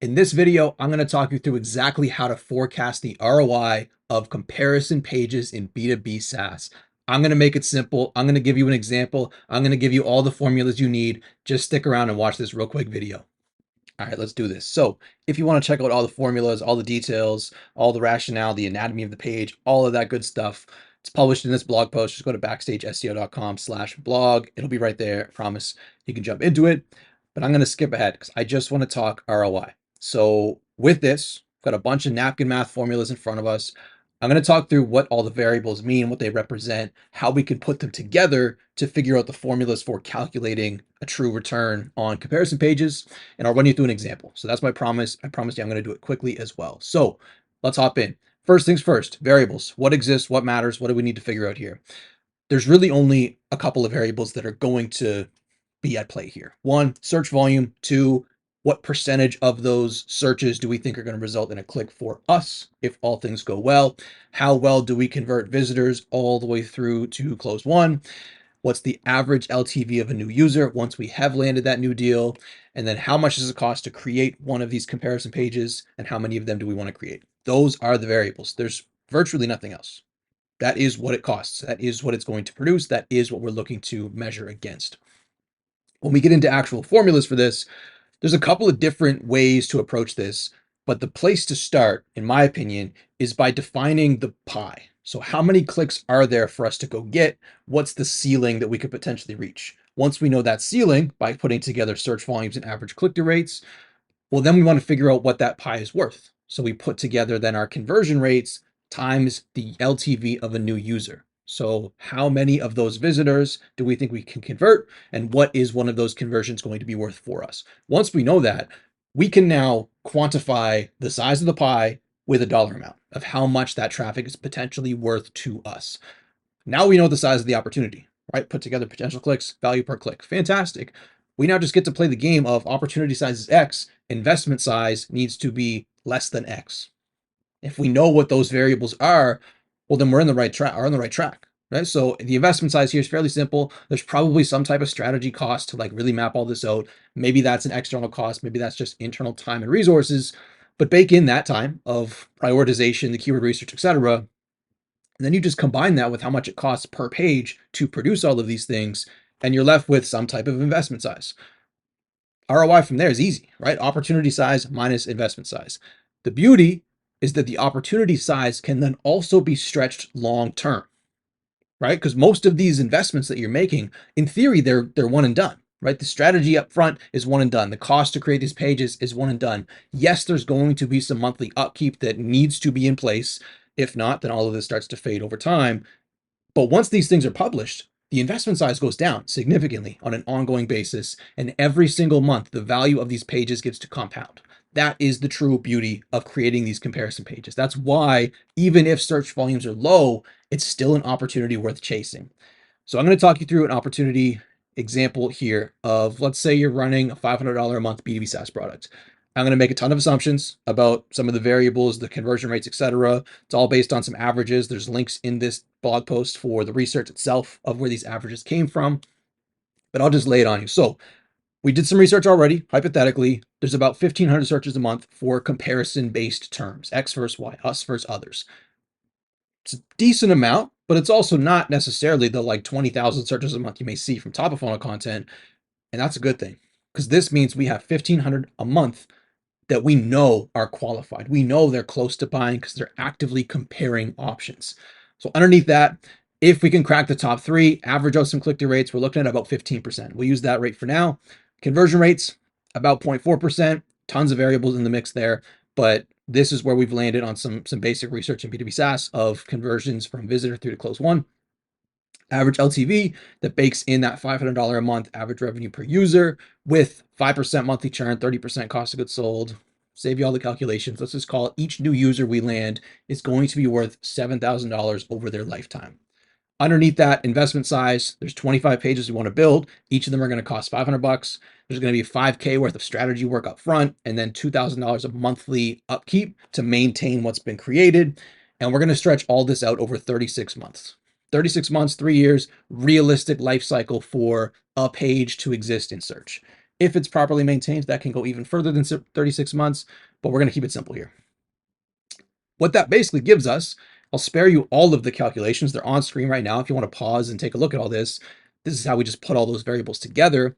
In this video, I'm going to talk you through exactly how to forecast the ROI of comparison pages in B2B SaaS. I'm going to make it simple. I'm going to give you an example. I'm going to give you all the formulas you need. Just stick around and watch this real quick video. All right, let's do this. So if you want to check out all the formulas, all the details, all the rationale, the anatomy of the page, all of that good stuff, it's published in this blog post. Just go to backstageseo.com/blog. It'll be right there. I promise you can jump into it. But I'm going to skip ahead because I just want to talk ROI. So with this, I've got a bunch of napkin math formulas in front of us. I'm going to talk through what all the variables mean, what they represent, how we can put them together to figure out the formulas for calculating a true return on comparison pages. And I'll run you through an example. So that's my promise. I promise you I'm going to do it quickly as well. So let's hop in. First things first, variables. What exists? What matters? What do we need to figure out here? There's really only a couple of variables that are going to be at play here. One, search volume. Two, what percentage of those searches do we think are going to result in a click for us if all things go well? How well do we convert visitors all the way through to close one? What's the average LTV of a new user once we have landed that new deal? And then how much does it cost to create one of these comparison pages, and how many of them do we want to create? Those are the variables. There's virtually nothing else. That is what it costs. That is what it's going to produce. That is what we're looking to measure against. When we get into actual formulas for this, there's a couple of different ways to approach this, but the place to start, in my opinion, is by defining the pie. So how many clicks are there for us to go get? What's the ceiling that we could potentially reach? Once we know that ceiling by putting together search volumes and average click-through rates, well, then we want to figure out what that pie is worth. So we put together then our conversion rates times the LTV of a new user. So how many of those visitors do we think we can convert? And what is one of those conversions going to be worth for us? Once we know that, we can now quantify the size of the pie with a dollar amount of how much that traffic is potentially worth to us. Now we know the size of the opportunity, right? Put together potential clicks, value per click. Fantastic. We now just get to play the game of opportunity size is X, investment size needs to be less than X. If we know what those variables are, well, then we're on the right track, right? So the investment size here is fairly simple. There's probably some type of strategy cost to like really map all this out. Maybe that's an external cost. Maybe that's just internal time and resources, but bake in that time of prioritization, the keyword research, etc. And then you just combine that with how much it costs per page to produce all of these things, and you're left with some type of investment size. ROI from there is easy, right? Opportunity size minus investment size. The beauty is that the opportunity size can then also be stretched long term, right? Because most of these investments that you're making, in theory, they're one and done, right? The strategy up front is one and done. The cost to create these pages is one and done. Yes, there's going to be some monthly upkeep that needs to be in place. If not, then all of this starts to fade over time. But once these things are published, the investment size goes down significantly on an ongoing basis. And every single month, the value of these pages gets to compound. That is the true beauty of creating these comparison pages. That's why even if search volumes are low, it's still an opportunity worth chasing. So I'm going to talk you through an opportunity example here of, let's say you're running a $500 a month B2B SaaS product. I'm going to make a ton of assumptions about some of the variables, the conversion rates, etc. It's all based on some averages. There's links in this blog post for the research itself of where these averages came from, but I'll just lay it on you. So we did some research already. Hypothetically, there's about 1,500 searches a month for comparison-based terms, X versus Y, us versus others. It's a decent amount, but it's also not necessarily the like 20,000 searches a month you may see from top of funnel content. And that's a good thing, because this means we have 1,500 a month that we know are qualified. We know they're close to buying because they're actively comparing options. So underneath that, if we can crack the top three, average out some click-through rates, we're looking at about 15%. We'll use that rate for now. Conversion rates, about 0.4%, tons of variables in the mix there, but this is where we've landed on some basic research in B2B SaaS of conversions from visitor through to close one. Average LTV that bakes in that $500 a month average revenue per user with 5% monthly churn, 30% cost of goods sold. Save you all the calculations. Let's just call it each new user we land is going to be worth $7,000 over their lifetime. Underneath that investment size, there's 25 pages we want to build. Each of them are going to cost $500. There's going to be $5K worth of strategy work up front, and then $2,000 of monthly upkeep to maintain what's been created. And we're going to stretch all this out over 36 months. 36 months, 3 years, realistic life cycle for a page to exist in search. If it's properly maintained, that can go even further than 36 months, but we're going to keep it simple here. What that basically gives us, I'll spare you all of the calculations. They're on screen right now. If you want to pause and take a look at all this, this is how we just put all those variables together.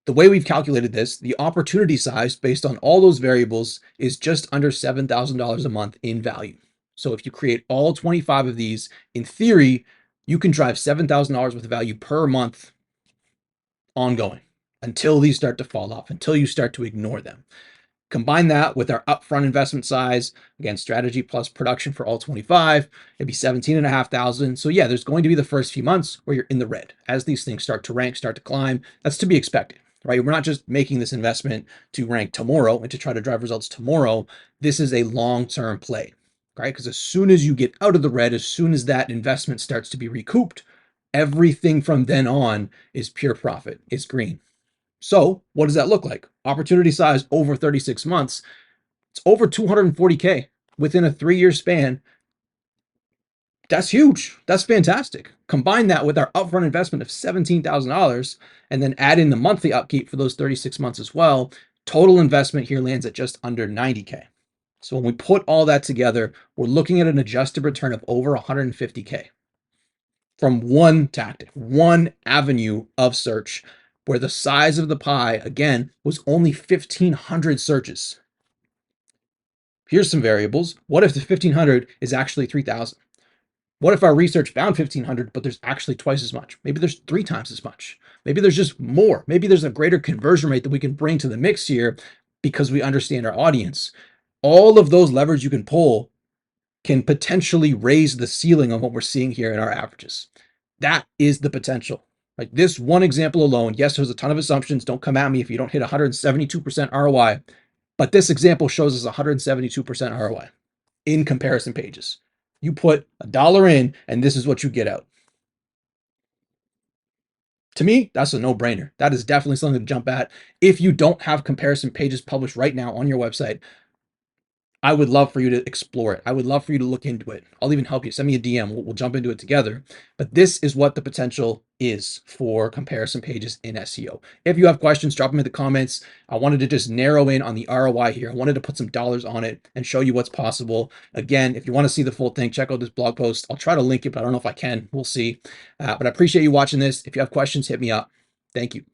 The way we've calculated this, the opportunity size based on all those variables is just under $7,000 a month in value. So if you create all 25 of these, in theory, you can drive $7,000 worth of value per month ongoing until these start to fall off, until you start to ignore them. Combine that with our upfront investment size, again, strategy plus production for all 25, it'd be 17,500. So yeah, there's going to be the first few months where you're in the red. As these things start to rank, start to climb, that's to be expected, right? We're not just making this investment to rank tomorrow and to try to drive results tomorrow. This is a long-term play, right? Because as soon as you get out of the red, as soon as that investment starts to be recouped, everything from then on is pure profit. It's green. So what does that look like? Opportunity size over 36 months. It's over 240K within a 3-year span. That's huge. That's fantastic. Combine that with our upfront investment of $17,000 and then add in the monthly upkeep for those 36 months as well. Total investment here lands at just under 90K. So when we put all that together, we're looking at an adjusted return of over 150K from one tactic, one avenue of search, where the size of the pie, again, was only 1,500 searches. Here's some variables. What if the 1,500 is actually 3,000? What if our research found 1,500, but there's actually twice as much? Maybe there's 3 times as much. Maybe there's just more. Maybe there's a greater conversion rate that we can bring to the mix here because we understand our audience. All of those levers you can pull can potentially raise the ceiling on what we're seeing here in our averages. That is the potential. Like this one example alone, yes, there's a ton of assumptions. Don't come at me if you don't hit 172% ROI, but this example shows us 172% ROI in comparison pages. You put $1 in and this is what you get out. To me, that's a no-brainer. That is definitely something to jump at. If you don't have comparison pages published right now on your website, I would love for you to explore it. I would love for you to look into it. I'll even help you. Send me a DM. We'll jump into it together. But this is what the potential is for comparison pages in SEO. If you have questions, drop them in the comments. I wanted to just narrow in on the ROI here. I wanted to put some dollars on it and show you what's possible. Again, if you want to see the full thing, check out this blog post. I'll try to link it, but I don't know if I can. We'll see. But I appreciate you watching this. If you have questions, hit me up. Thank you.